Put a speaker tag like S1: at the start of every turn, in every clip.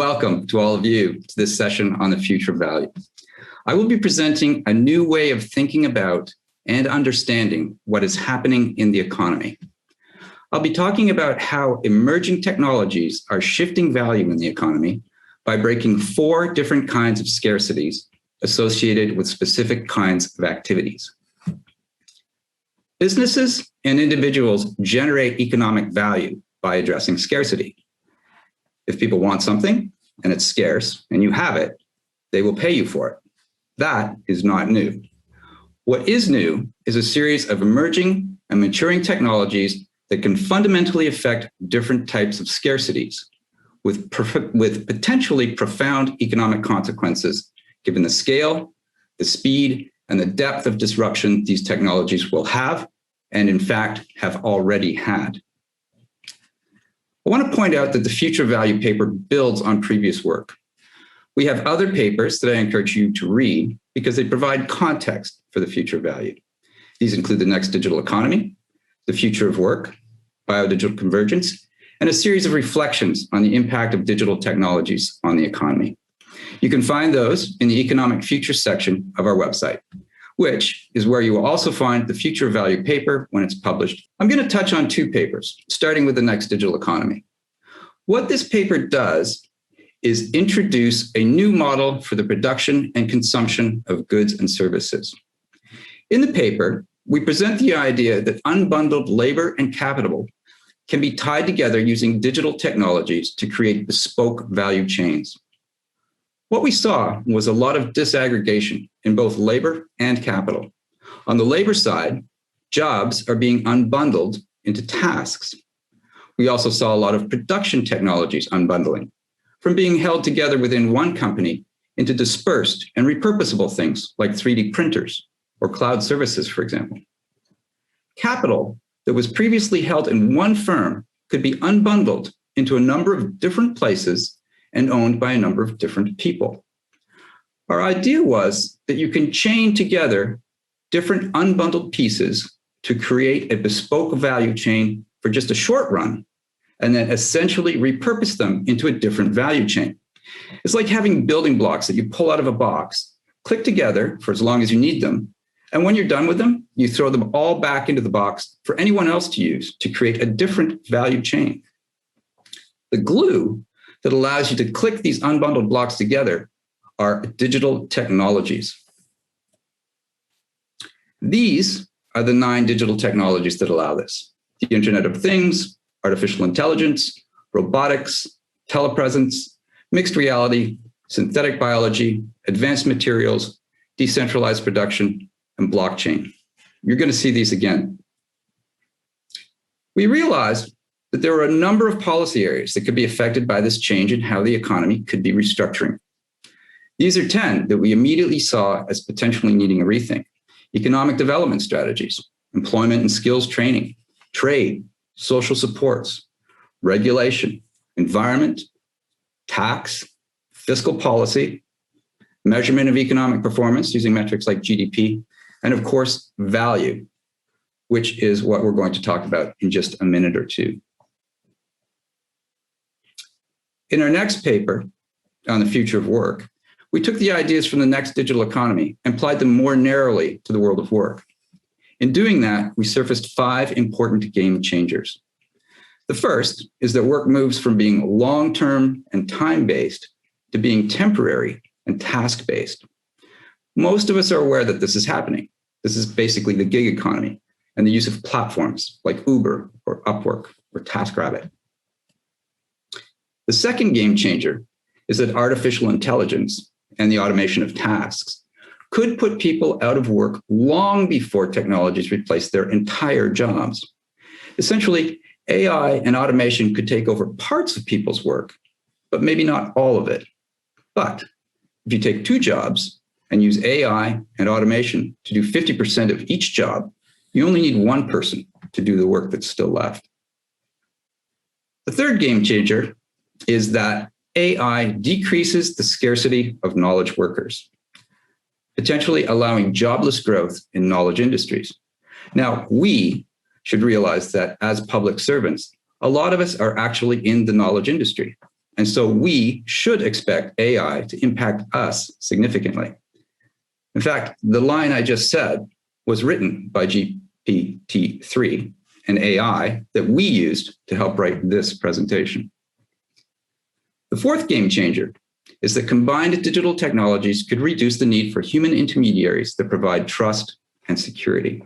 S1: Welcome to all of you to this session on the future of value. I will be presenting a new way of thinking about and understanding what is happening in the economy. I'll be talking about how emerging technologies are shifting value in the economy by breaking 4 different kinds of scarcities associated with specific kinds of activities. Businesses and individuals generate economic value by addressing scarcity. If people want something and it's scarce and you have it, they will pay you for it. That is not new. What is new is a series of emerging and maturing technologies that can fundamentally affect different types of scarcities with potentially profound economic consequences, given the scale, the speed, and the depth of disruption these technologies will have, and in fact, have already had. I want to point out that the Future Value paper builds on previous work. We have other papers that I encourage you to read because they provide context for the future of value. These include the next digital economy, the future of work, biodigital convergence, and a series of reflections on the impact of digital technologies on the economy. You can find those in the Economic Future section of our website, which is where you will also find the Future of Value paper when it's published. I'm going to touch on 2 papers, starting with the next digital economy. What this paper does is introduce a new model for the production and consumption of goods and services. In the paper, we present the idea that unbundled labor and capital can be tied together using digital technologies to create bespoke value chains. What we saw was a lot of disaggregation in both labor and capital. On the labor side, jobs are being unbundled into tasks. We also saw a lot of production technologies unbundling, from being held together within one company into dispersed and repurposable things like 3D printers or cloud services, for example. Capital that was previously held in one firm could be unbundled into a number of different places and owned by a number of different people. Our idea was that you can chain together different unbundled pieces to create a bespoke value chain for just a short run, and then essentially repurpose them into a different value chain. It's like having building blocks that you pull out of a box, click together for as long as you need them, and when you're done with them, you throw them all back into the box for anyone else to use to create a different value chain. The glue that allows you to click these unbundled blocks together are digital technologies. These are the 9 digital technologies that allow this: the Internet of Things, artificial intelligence, robotics, telepresence, mixed reality, synthetic biology, advanced materials, decentralized production, and blockchain. You're going to see these again. We realized that there were a number of policy areas that could be affected by this change in how the economy could be restructuring. These are 10 that we immediately saw as potentially needing a rethink: economic development strategies, employment and skills training, trade, social supports, regulation, environment, tax, fiscal policy, measurement of economic performance using metrics like GDP, and of course, value, which is what we're going to talk about in just a minute or two. In our next paper on the future of work, we took the ideas from the next digital economy and applied them more narrowly to the world of work. In doing that, we surfaced 5 important game changers. The first is that work moves from being long-term and time-based to being temporary and task-based. Most of us are aware that this is happening. This is basically the gig economy and the use of platforms like Uber or Upwork or TaskRabbit. The second game changer is that artificial intelligence and the automation of tasks could put people out of work long before technologies replace their entire jobs. Essentially, AI and automation could take over parts of people's work, but maybe not all of it. But if you take 2 jobs and use AI and automation to do 50% of each job, you only need 1 person to do the work that's still left. The third game changer is that AI decreases the scarcity of knowledge workers, potentially allowing jobless growth in knowledge industries. Now, we should realize that as public servants, a lot of us are actually in the knowledge industry. And so we should expect AI to impact us significantly. In fact, the line I just said was written by GPT-3, an AI that we used to help write this presentation. The fourth game changer is that combined digital technologies could reduce the need for human intermediaries that provide trust and security.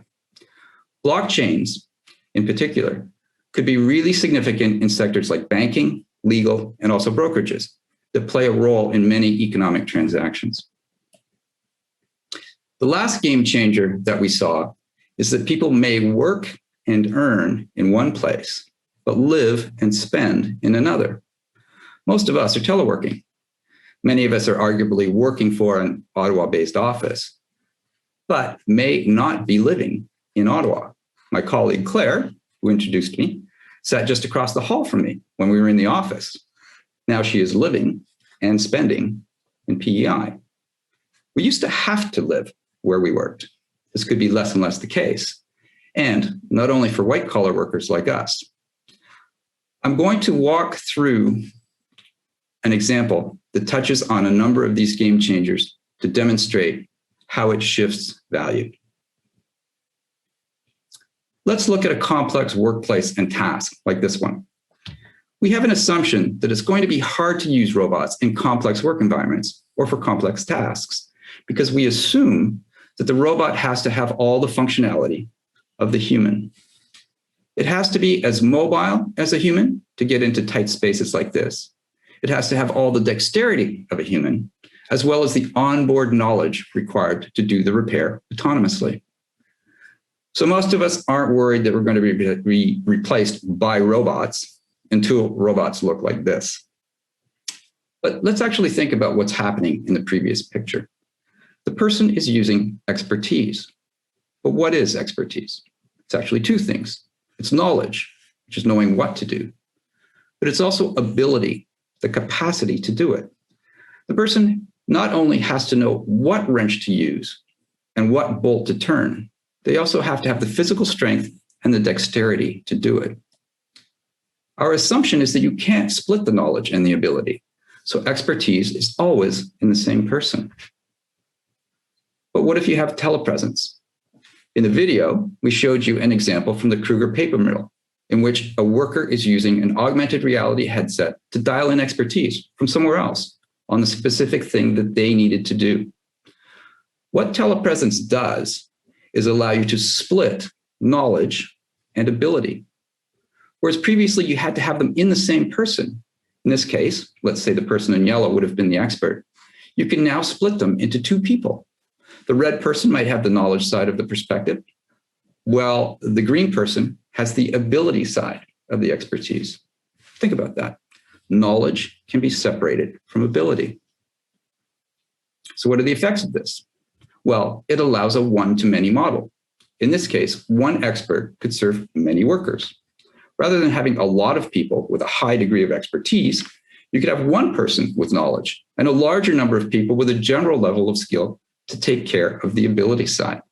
S1: Blockchains, in particular, could be really significant in sectors like banking, legal, and also brokerages that play a role in many economic transactions. The last game changer that we saw is that people may work and earn in one place, but live and spend in another. Most of us are teleworking. Many of us are arguably working for an Ottawa-based office, but may not be living in Ottawa. My colleague Claire, who introduced me, sat just across the hall from me when we were in the office. Now she is living and spending in PEI. We used to have to live where we worked. This could be less and less the case, and not only for white-collar workers like us. I'm going to walk through an example that touches on a number of these game changers to demonstrate how it shifts value. Let's look at a complex workplace and task like this one. We have an assumption that it's going to be hard to use robots in complex work environments or for complex tasks, because we assume that the robot has to have all the functionality of the human. It has to be as mobile as a human to get into tight spaces like this. It has to have all the dexterity of a human, as well as the onboard knowledge required to do the repair autonomously. So most of us aren't worried that we're going to be replaced by robots until robots look like this. But let's actually think about what's happening in the previous picture. The person is using expertise. But what is expertise? It's actually two things. It's knowledge, which is knowing what to do, but it's also ability, the capacity to do it. The person not only has to know what wrench to use and what bolt to turn, they also have to have the physical strength and the dexterity to do it. Our assumption is that you can't split the knowledge and the ability, so expertise is always in the same person. But what if you have telepresence? In the video, we showed you an example from the Kruger paper mill, in which a worker is using an augmented reality headset to dial in expertise from somewhere else on the specific thing that they needed to do. What telepresence does is allow you to split knowledge and ability. Whereas previously you had to have them in the same person. In this case, let's say the person in yellow would have been the expert. You can now split them into two people. The red person might have the knowledge side of the perspective, while the green person has the ability side of the expertise. Think about that. Knowledge can be separated from ability. So what are the effects of this? Well, it allows a one-to-many model. In this case, one expert could serve many workers. Rather than having a lot of people with a high degree of expertise, you could have one person with knowledge and a larger number of people with a general level of skill to take care of the ability side.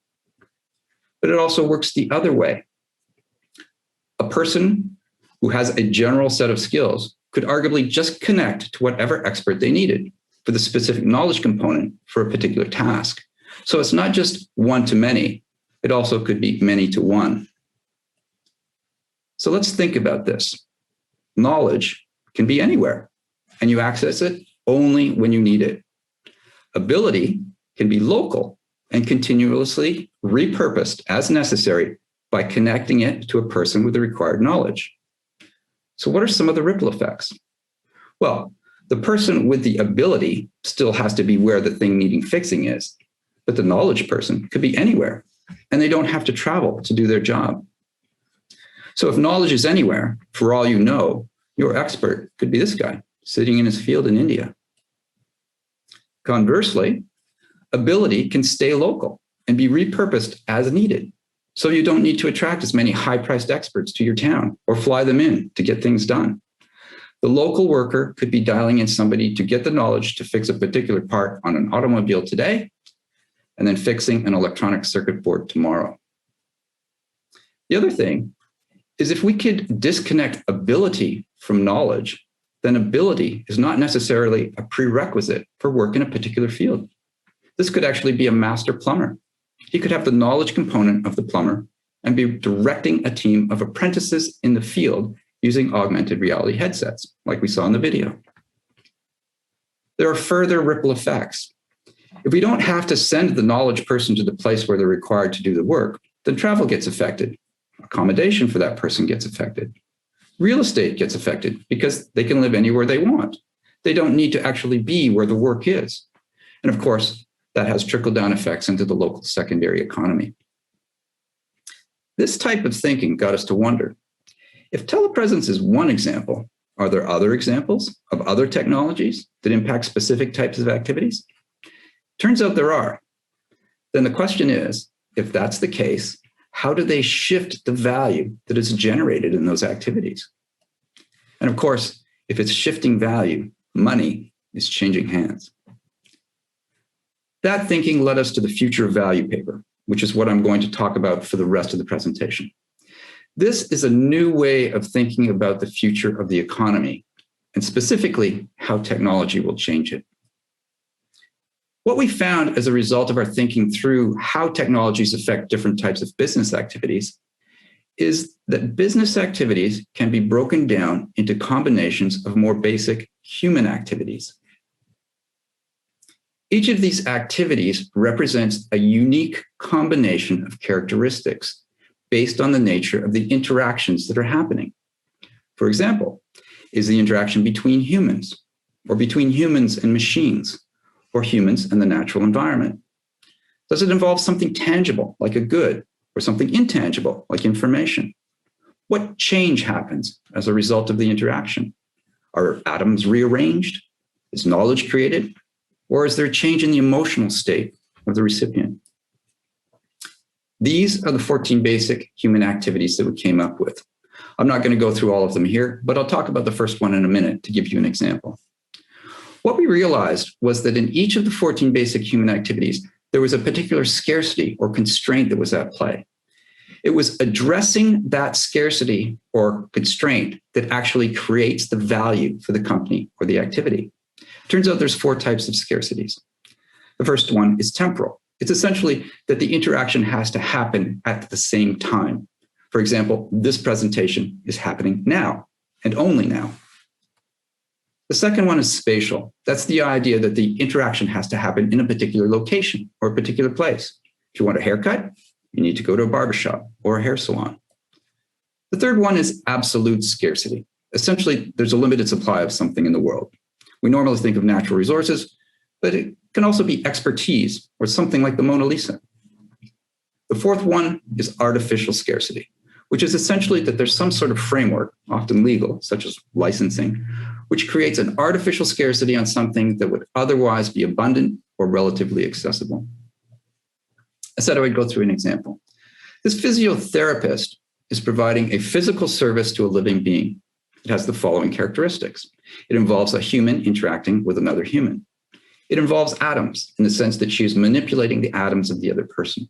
S1: But it also works the other way. A person who has a general set of skills could arguably just connect to whatever expert they needed for the specific knowledge component for a particular task. So it's not just one to many, it also could be many to one. So let's think about this. Knowledge can be anywhere, and you access it only when you need it. Ability can be local and continuously repurposed as necessary by connecting it to a person with the required knowledge. So what are some of the ripple effects? Well, the person with the ability still has to be where the thing needing fixing is, but the knowledge person could be anywhere, and they don't have to travel to do their job. So if knowledge is anywhere, for all you know, your expert could be this guy sitting in his field in India. Conversely, ability can stay local and be repurposed as needed. So you don't need to attract as many high-priced experts to your town or fly them in to get things done. The local worker could be dialing in somebody to get the knowledge to fix a particular part on an automobile today, and then fixing an electronic circuit board tomorrow. The other thing is if we could disconnect ability from knowledge, then ability is not necessarily a prerequisite for work in a particular field. This could actually be a master plumber. He could have the knowledge component of the plumber and be directing a team of apprentices in the field using augmented reality headsets, like we saw in the video. There are further ripple effects. If we don't have to send the knowledge person to the place where they're required to do the work, then travel gets affected. Accommodation for that person gets affected. Real estate gets affected because they can live anywhere they want. They don't need to actually be where the work is. And of course, that has trickle-down effects into the local secondary economy. This type of thinking got us to wonder, if telepresence is one example, are there other examples of other technologies that impact specific types of activities? Turns out there are. Then the question is, if that's the case, how do they shift the value that is generated in those activities? And of course, if it's shifting value, money is changing hands. That thinking led us to the Future of Value paper, which is what I'm going to talk about for the rest of the presentation. This is a new way of thinking about the future of the economy, and specifically how technology will change it. What we found as a result of our thinking through how technologies affect different types of business activities is that business activities can be broken down into combinations of more basic human activities. Each of these activities represents a unique combination of characteristics based on the nature of the interactions that are happening. For example, is the interaction between humans, or between humans and machines, or humans and the natural environment? Does it involve something tangible, like a good, or something intangible, like information? What change happens as a result of the interaction? Are atoms rearranged? Is knowledge created? Or is there a change in the emotional state of the recipient? These are the 14 basic human activities that we came up with. I'm not going to go through all of them here, but I'll talk about the first one in a minute to give you an example. What we realized was that in each of the 14 basic human activities, there was a particular scarcity or constraint that was at play. It was addressing that scarcity or constraint that actually creates the value for the company or the activity. Turns out there's 4 types of scarcities. The first one is temporal. It's essentially that the interaction has to happen at the same time. For example, this presentation is happening now and only now. The second one is spatial. That's the idea that the interaction has to happen in a particular location or a particular place. If you want a haircut, you need to go to a barbershop or a hair salon. The third one is absolute scarcity. Essentially, there's a limited supply of something in the world. We normally think of natural resources, but it can also be expertise or something like the Mona Lisa. The fourth one is artificial scarcity, which is essentially that there's some sort of framework, often legal, such as licensing, which creates an artificial scarcity on something that would otherwise be abundant or relatively accessible. I said I would go through an example. This physiotherapist is providing a physical service to a living being. It has the following characteristics. It involves a human interacting with another human. It involves atoms in the sense that she is manipulating the atoms of the other person.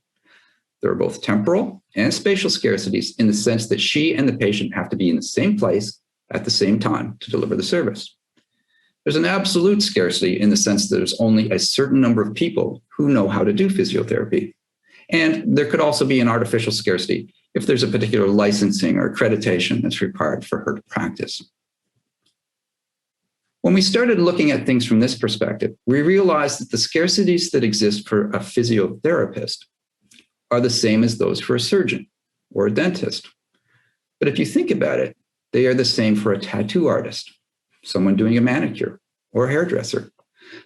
S1: There are both temporal and spatial scarcities in the sense that she and the patient have to be in the same place at the same time to deliver the service. There's an absolute scarcity in the sense that there's only a certain number of people who know how to do physiotherapy. And there could also be an artificial scarcity if there's a particular licensing or accreditation that's required for her to practice. When we started looking at things from this perspective, we realized that the scarcities that exist for a physiotherapist are the same as those for a surgeon or a dentist. But if you think about it, they are the same for a tattoo artist, someone doing a manicure, or a hairdresser.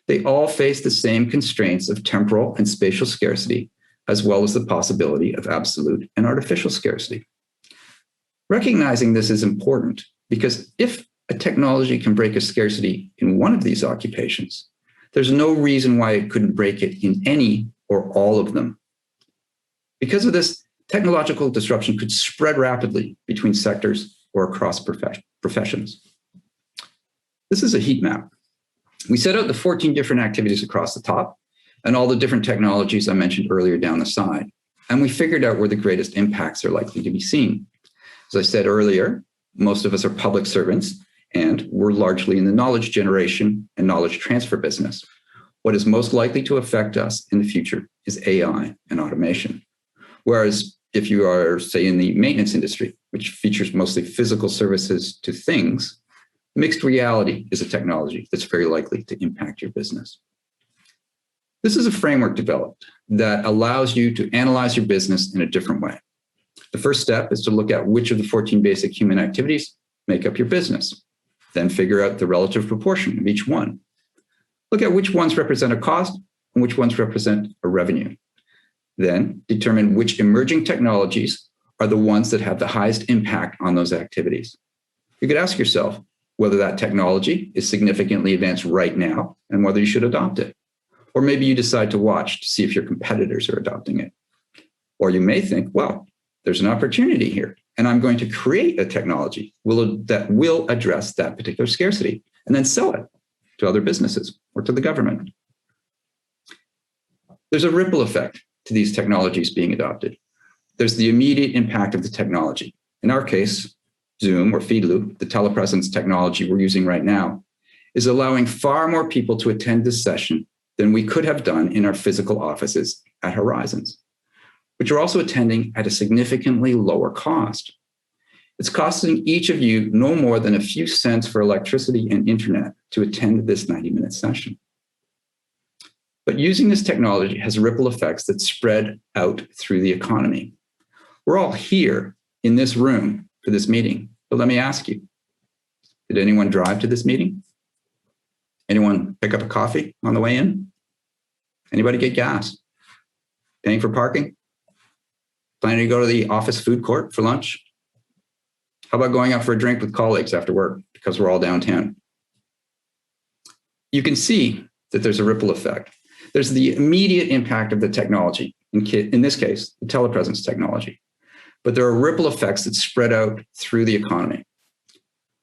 S1: They all face the same constraints of temporal and spatial scarcity, as well as the possibility of absolute and artificial scarcity. Recognizing this is important because if a technology can break a scarcity in one of these occupations, there's no reason why it couldn't break it in any or all of them. Because of this, technological disruption could spread rapidly between sectors or across professions. This is a heat map. We set out the 14 different activities across the top and all the different technologies I mentioned earlier down the side. And we figured out where the greatest impacts are likely to be seen. As I said earlier, most of us are public servants, And we're largely in the knowledge generation and knowledge transfer business. What is most likely to affect us in the future is AI and automation. Whereas if you are, say, in the maintenance industry, which features mostly physical services to things, mixed reality is a technology that's very likely to impact your business. This is a framework developed that allows you to analyze your business in a different way. The first step is to look at which of the 14 basic human activities make up your business. Then figure out the relative proportion of each one. Look at which ones represent a cost and which ones represent a revenue. Then determine which emerging technologies are the ones that have the highest impact on those activities. You could ask yourself whether that technology is significantly advanced right now and whether you should adopt it. Or maybe you decide to watch to see if your competitors are adopting it. Or you may think, well, there's an opportunity here, and I'm going to create a technology that will address that particular scarcity and then sell it to other businesses or to the government. There's a ripple effect to these technologies being adopted. There's the immediate impact of the technology. In our case, Zoom or Feedloop, the telepresence technology we're using right now, is allowing far more people to attend this session than we could have done in our physical offices at Horizons, which are also attending at a significantly lower cost. It's costing each of you no more than a few cents for electricity and internet to attend this 90-minute session. But using this technology has ripple effects that spread out through the economy. We're all here in this room for this meeting, but let me ask you, did anyone drive to this meeting? Anyone pick up a coffee on the way in? Anybody get gas? Paying for parking? Planning to go to the office food court for lunch? How about going out for a drink with colleagues after work because we're all downtown? You can see that there's a ripple effect. There's the immediate impact of the technology, in this case, the telepresence technology. But there are ripple effects that spread out through the economy.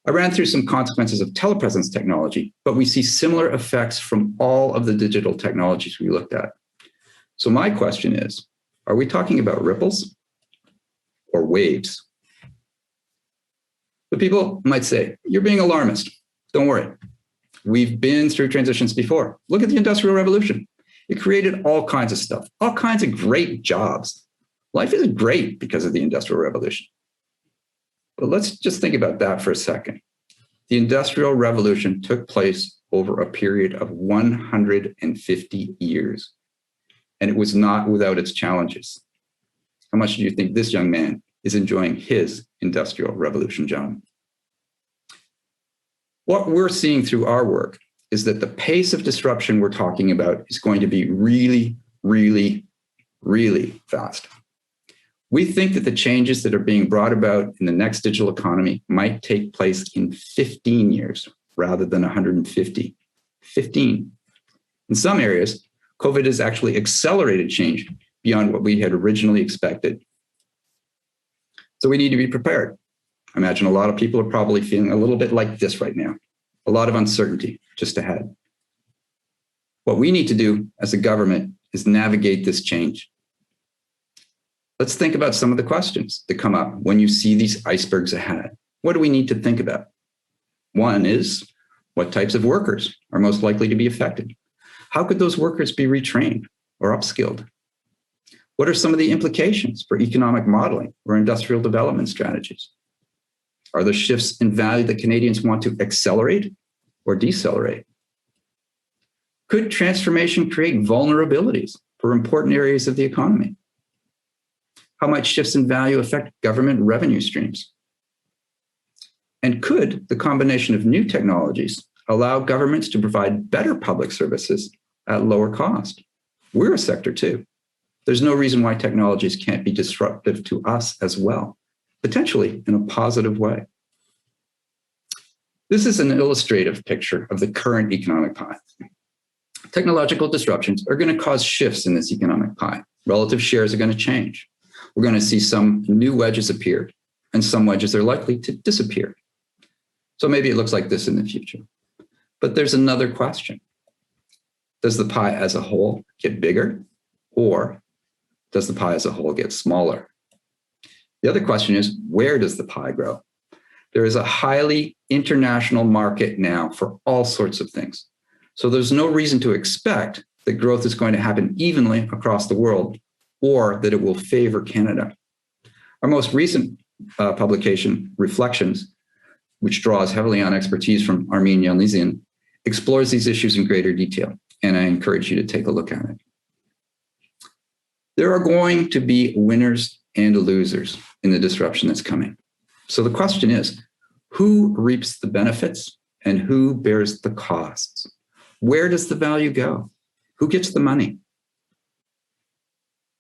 S1: I ran through some consequences of telepresence technology, but we see similar effects from all of the digital technologies we looked at. So my question is, are we talking about ripples or waves? But people might say, you're being alarmist. Don't worry. We've been through transitions before. Look at the Industrial Revolution. It created all kinds of stuff, all kinds of great jobs. Life is great because of the Industrial Revolution. But let's just think about that for a second. The Industrial Revolution took place over a period of 150 years, and it was not without its challenges. How much do you think this young man is enjoying his Industrial Revolution job? What we're seeing through our work is that the pace of disruption we're talking about is going to be really, really, really fast. We think that the changes that are being brought about in the next digital economy might take place in 15 years rather than 150. 15. In some areas, COVID has actually accelerated change beyond what we had originally expected. So we need to be prepared. I imagine a lot of people are probably feeling a little bit like this right now. A lot of uncertainty just ahead. What we need to do as a government is navigate this change. Let's think about some of the questions that come up when you see these icebergs ahead. What do we need to think about? One is, what types of workers are most likely to be affected? How could those workers be retrained or upskilled? What are some of the implications for economic modeling or industrial development strategies? Are there shifts in value that Canadians want to accelerate or decelerate? Could transformation create vulnerabilities for important areas of the economy? How might shifts in value affect government revenue streams? And could the combination of new technologies allow governments to provide better public services at lower cost? We're a sector too. There's no reason why technologies can't be disruptive to us as well, potentially in a positive way. This is an illustrative picture of the current economic pie. Technological disruptions are going to cause shifts in this economic pie. Relative shares are going to change. We're going to see some new wedges appear, and some wedges are likely to disappear. So maybe it looks like this in the future. But there's another question. Does the pie as a whole get bigger, or does the pie as a whole get smaller? The other question is, where does the pie grow? There is a highly international market now for all sorts of things. So there's no reason to expect that growth is going to happen evenly across the world or that it will favor Canada. Our most recent publication, Reflections, which draws heavily on expertise from Armin Yanlisian, explores these issues in greater detail, and I encourage you to take a look at it. There are going to be winners and losers in the disruption that's coming. So the question is, who reaps the benefits and who bears the costs? Where does the value go? Who gets the money?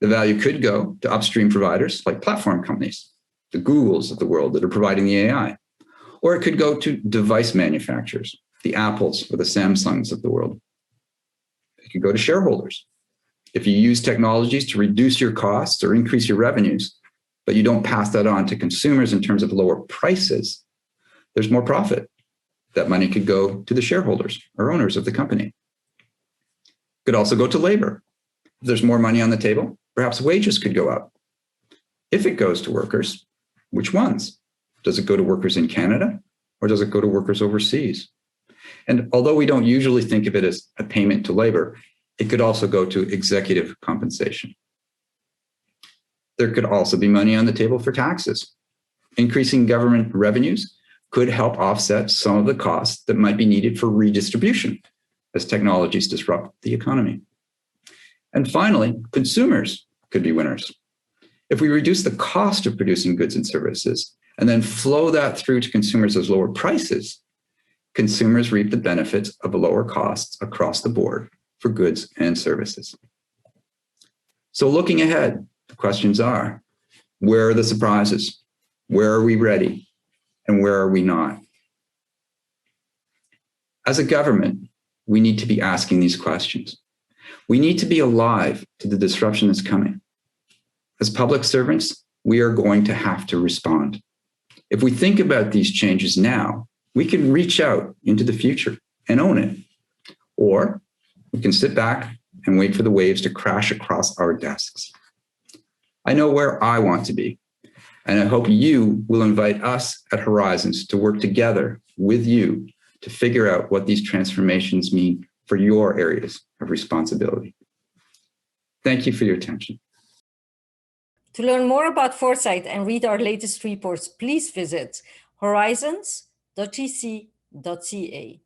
S1: The value could go to upstream providers like platform companies, the Googles of the world that are providing the AI, or it could go to device manufacturers, the Apples or the Samsungs of the world. It could go to shareholders. If you use technologies to reduce your costs or increase your revenues, but you don't pass that on to consumers in terms of lower prices, there's more profit. That money could go to the shareholders or owners of the company. It could also go to labor. If there's more money on the table, perhaps wages could go up. If it goes to workers, which ones? Does it go to workers in Canada or does it go to workers overseas? And although we don't usually think of it as a payment to labor, it could also go to executive compensation. There could also be money on the table for taxes. Increasing government revenues could help offset some of the costs that might be needed for redistribution as technologies disrupt the economy. And finally, consumers could be winners. If we reduce the cost of producing goods and services and then flow that through to consumers as lower prices, consumers reap the benefits of lower costs across the board for goods and services. So looking ahead, the questions are, where are the surprises? Where are we ready? And where are we not? As a government, we need to be asking these questions. We need to be alive to the disruption that's coming. As public servants, we are going to have to respond. If we think about these changes now, we can reach out into the future and own it. Or we can sit back and wait for the waves to crash across our desks. I know where I want to be, and I hope you will invite us at Horizons to work together with you to figure out what these transformations mean for your areas of responsibility. Thank you for your attention.
S2: To learn more about Foresight and read our latest reports, please visit horizons.gc.ca.